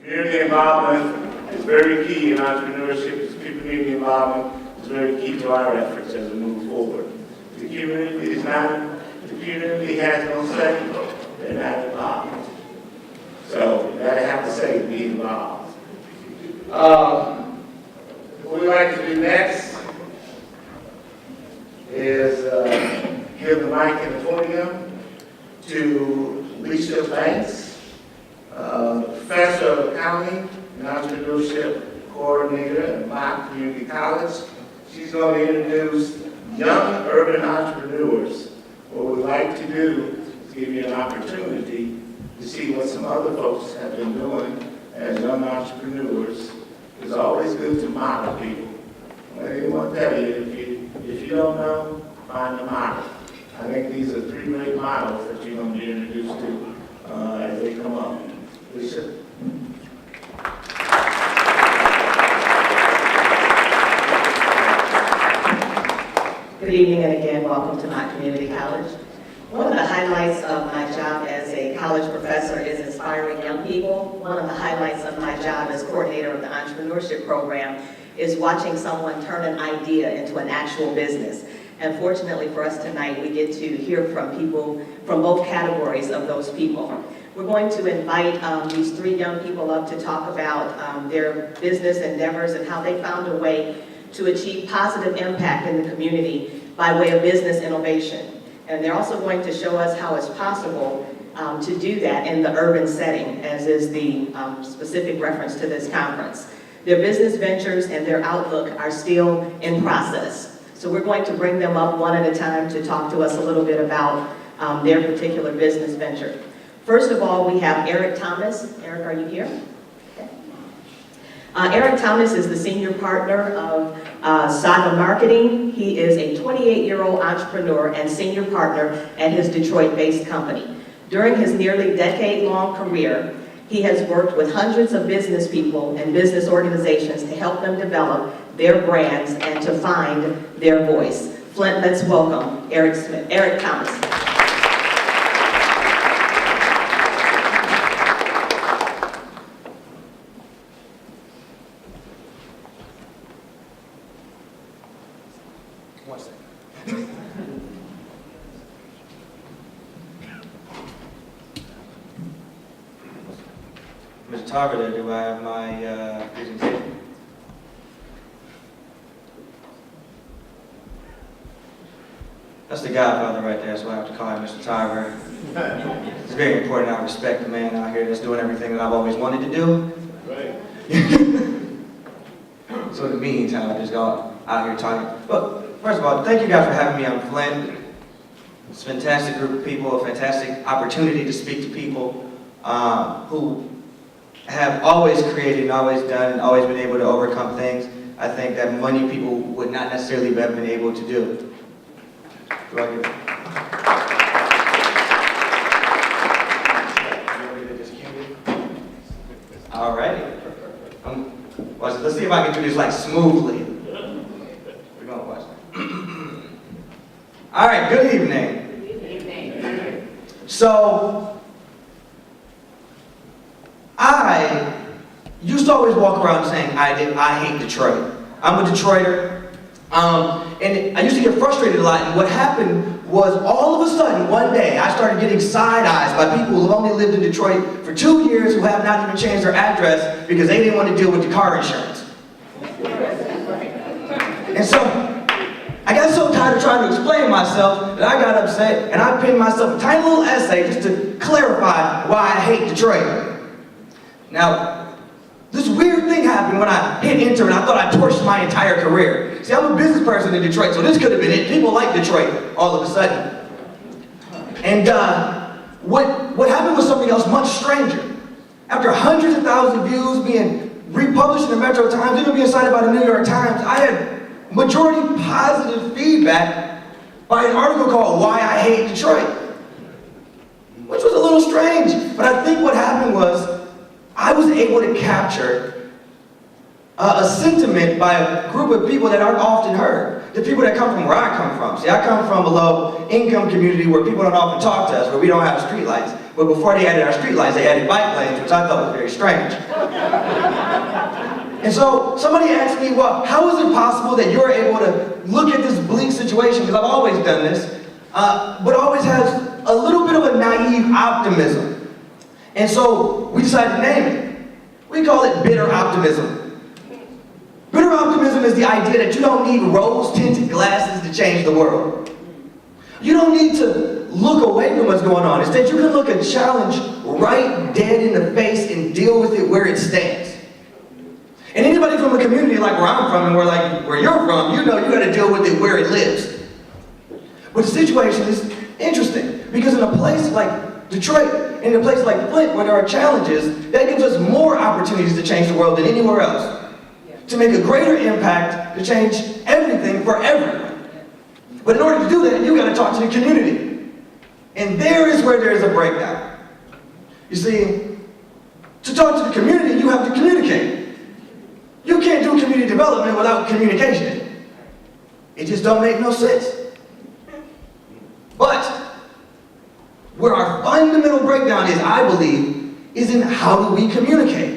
Community involvement is very key in entrepreneurship. Community involvement is very key to our efforts as we move forward. The community is not, the community has no say, they're not involved. So you gotta have to say, be involved. What we'd like to do next is give the mic and the podium to Lisa Banks, Professor of Accounting and Entrepreneurship Coordinator at Mott Community College. She's going to introduce young urban entrepreneurs. What we'd like to do is give you an opportunity to see what some other folks have been doing as young entrepreneurs. It's always good to model people. Anyone tell you, if you don't know, find a model. I think these are three great models that you're going to be introduced to as they come up. Lisa? Good evening, and again, welcome to Mott Community College. One of the highlights of my job as a college professor is inspiring young people. One of the highlights of my job as coordinator of the entrepreneurship program is watching someone turn an idea into an actual business. And fortunately for us tonight, we get to hear from people from both categories of those people. We're going to invite these three young people up to talk about their business endeavors and how they found a way to achieve positive impact in the community by way of business innovation. And they're also going to show us how it's possible to do that in the urban setting, as is the specific reference to this conference. Their business ventures and their outlook are still in process. So we're going to bring them up one at a time to talk to us a little bit about their particular business venture. First of all, we have Eric Thomas. Eric, are you here? Okay. Eric Thomas is the senior partner of Saga Marketing. He is a 28-year-old entrepreneur and senior partner at his Detroit-based company. During his nearly decade-long career, he has worked with hundreds of business people and business organizations to help them develop their brands and to find their voice. Flint, let's welcome Eric Thomas. One second. Mr. Tarver, do I have my presentation? That's the Godfather right there, so I have to call him Mr. Tarver. It's very important I respect the man out here that's doing everything that I've always wanted to do. Right. So in the meantime, I just go out here talking. But first of all, thank you guys for having me. I'm Flint. It's a fantastic group of people, a fantastic opportunity to speak to people who have always created and always done and always been able to overcome things I think that many people would not necessarily have been able to do. Do I get it? All right. Let's see if I can do this like smoothly. We're gonna watch. All right. Good evening. Good evening. So, I used to always walk around saying I hate Detroit. I'm a Detroiter, and I used to get frustrated a lot. And what happened was, all of a sudden, one day, I started getting side eyes by people who have only lived in Detroit for 2 years, who have not even changed their address because they didn't want to deal with the car insurance. And so, I got so tired of trying to explain myself that I got upset, and I penned myself a tiny little essay just to clarify why I hate Detroit. Now, this weird thing happened when I hit enter and I thought I torched my entire career. See, I'm a business person in Detroit, so this could have been it. People like Detroit all of a sudden. And what happened was something else much stranger. After hundreds of thousands of views being republished in the Metro Times, even being cited by the New York Times, I had majority positive feedback by an article called Why I Hate Detroit, which was a little strange. But I think what happened was, I was able to capture a sentiment by a group of people that aren't often heard. The people that come from where I come from. See, I come from a low-income community where people don't often talk to us, where we don't have streetlights. But before they added our street lights, they added bike lanes, which I thought was very strange. And so somebody asked me, well, how is it possible that you're able to look at this bleak situation, because I've always done this, but always has a little bit of a naive optimism. And so we decided to name it. We call it bitter optimism. Bitter optimism is the idea that you don't need rose-tinted glasses to change the world. You don't need to look away from what's going on. Instead, you can look a challenge right dead in the face and deal with it where it stands. And anybody from a community like where I'm from and where you're from, you know you got to deal with it where it lives. But the situation is interesting, because in a place like Detroit, in a place like Flint, where there are challenges, that gives us more opportunities to change the world than anywhere else. To make a greater impact, to change everything for everyone. But in order to do that, you got to talk to the community. And there is where there is a breakdown. You see, to talk to the community, you have to communicate. You can't do community development without communication. It just don't make no sense. But where our fundamental breakdown is, I believe, is in how do we communicate.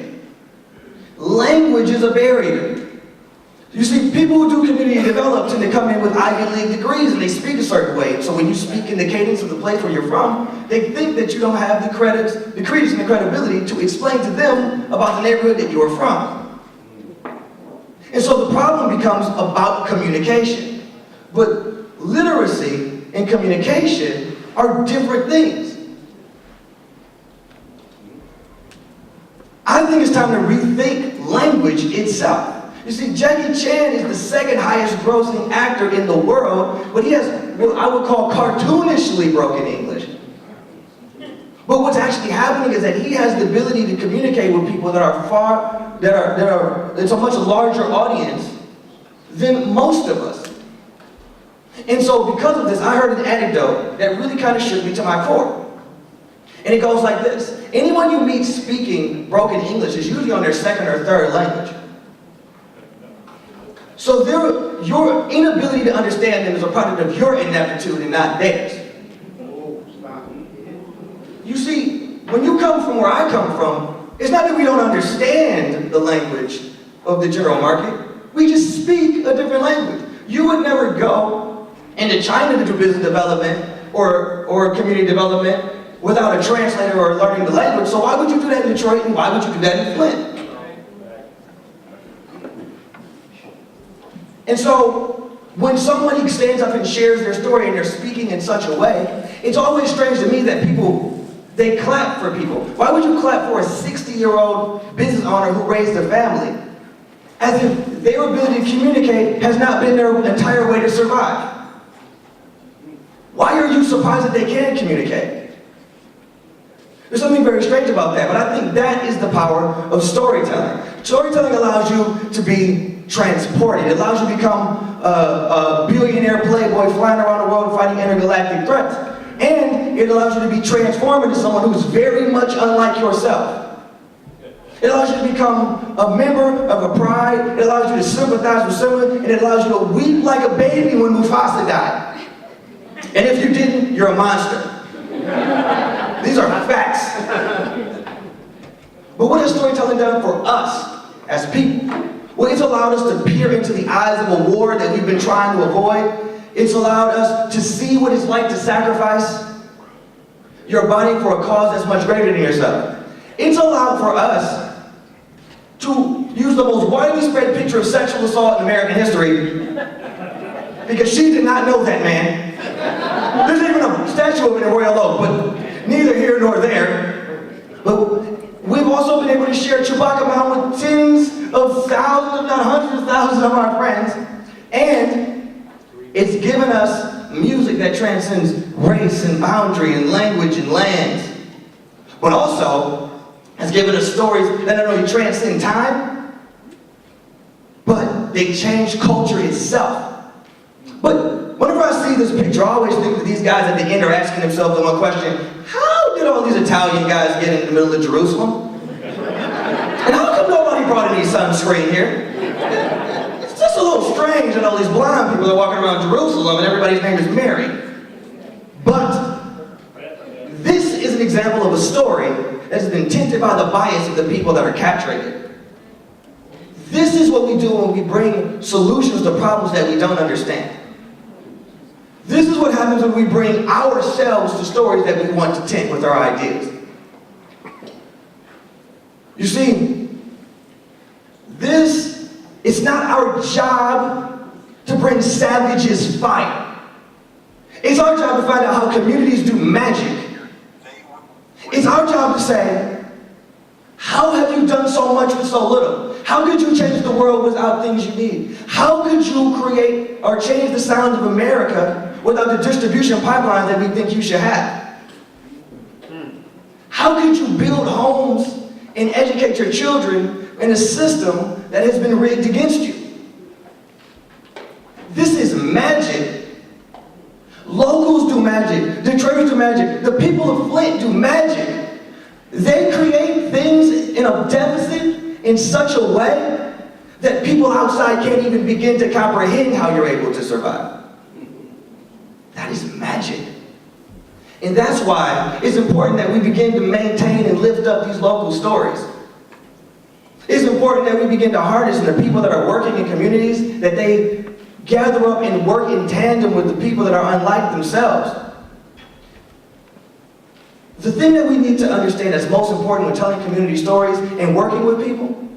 Language is a barrier. You see, people who do community development tend to come in with Ivy League degrees and they speak a certain way. So when you speak in the cadence of the place where you're from, they think that you don't have the credence and the credibility to explain to them about the neighborhood that you're from. And so the problem becomes about communication. But literacy and communication are different things. I think it's time to rethink language itself. You see, Jackie Chan is the second highest grossing actor in the world, but he has what I would call cartoonishly broken English. But what's actually happening is that he has the ability to communicate with people that are it's a much larger audience than most of us. And so because of this, I heard an anecdote that really kind of shook me to my core. And it goes like this. Anyone you meet speaking broken English is usually on their second or third language. So your inability to understand them is a product of your ineptitude and not theirs. You see, when you come from where I come from, it's not that we don't understand the language of the general market. We just speak a different language. You would never go into China to do business development or community development without a translator or learning the language. So why would you do that in Detroit and why would you do that in Flint? And so, when somebody stands up and shares their story and they're speaking in such a way, it's always strange to me that people, they clap for people. Why would you clap for a 60-year-old business owner who raised a family? As if their ability to communicate has not been their entire way to survive. Why are you surprised that they can communicate? There's something very strange about that, but I think that is the power of storytelling. Storytelling allows you to be transported. It allows you to become a billionaire playboy flying around the world fighting intergalactic threats. And it allows you to be transformed into someone who's very much unlike yourself. It allows you to become a member of a pride. It allows you to sympathize with someone. And it allows you to weep like a baby when Mufasa died. And if you didn't, you're a monster. These are facts. But what has storytelling done for us as people? Well, it's allowed us to peer into the eyes of a war that we've been trying to avoid. It's allowed us to see what it's like to sacrifice your body for a cause that's much greater than yourself. It's allowed for us to use the most widely spread picture of sexual assault in American history, because she did not know that man. There's even a statue of it in Royal Oak, but neither here nor there. But we've also been able to share Chewbacca Mountain with tens of thousands, if not hundreds of thousands of our friends. And it's given us music that transcends race and boundary and language and lands. But also has given us stories that not only transcend time, but they change culture itself. But whenever I see this picture, I always think that these guys at the end are asking themselves the one question: how did all these Italian guys get in the middle of Jerusalem? And how come nobody brought any sunscreen here? It's just a little strange that all these blind people are walking around Jerusalem and everybody's name is Mary. But this is an example of a story that has been tinted by the bias of the people that are capturing it. This is what we do when we bring solutions to problems that we don't understand. This is what happens when we bring ourselves to stories that we want to tint with our ideas. You see, it's not our job to bring savages fire. It's our job to find out how communities do magic. It's our job to say, how have you done so much with so little? How could you change the world without things you need? How could you create or change the sound of America without the distribution pipelines that we think you should have? How could you build homes and educate your children in a system that has been rigged against you? This is magic. Locals do magic. Detroiters do magic. The people of Flint do magic. They create things in a deficit in such a way that people outside can't even begin to comprehend how you're able to survive. That is magic. And that's why it's important that we begin to maintain and lift up these local stories. It's important that we begin to harness the people that are working in communities, that they gather up and work in tandem with the people that are unlike themselves. The thing that we need to understand that's most important when telling community stories and working with people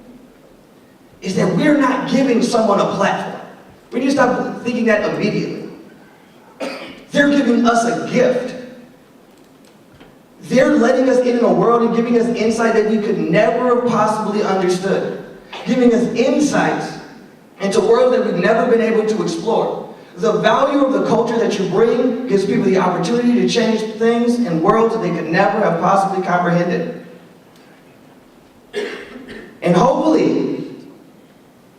is that we're not giving someone a platform. We need to stop thinking that immediately. They're giving us a gift. They're letting us in a world and giving us insight that we could never have possibly understood. Giving us insights into worlds that we've never been able to explore. The value of the culture that you bring gives people the opportunity to change things in worlds that they could never have possibly comprehended. And hopefully,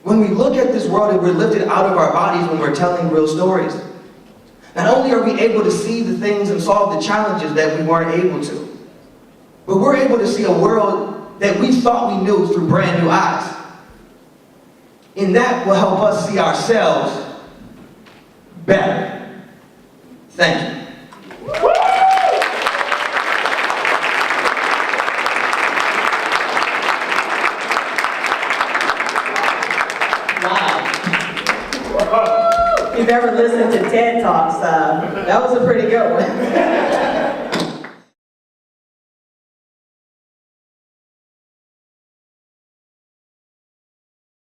when we look at this world and we're lifted out of our bodies when we're telling real stories, not only are we able to see the things and solve the challenges that we weren't able to, but we're able to see a world that we thought we knew through brand new eyes. And that will help us see ourselves better. Thank you. Wow. If you've ever listened to TED Talks, that was a pretty good one.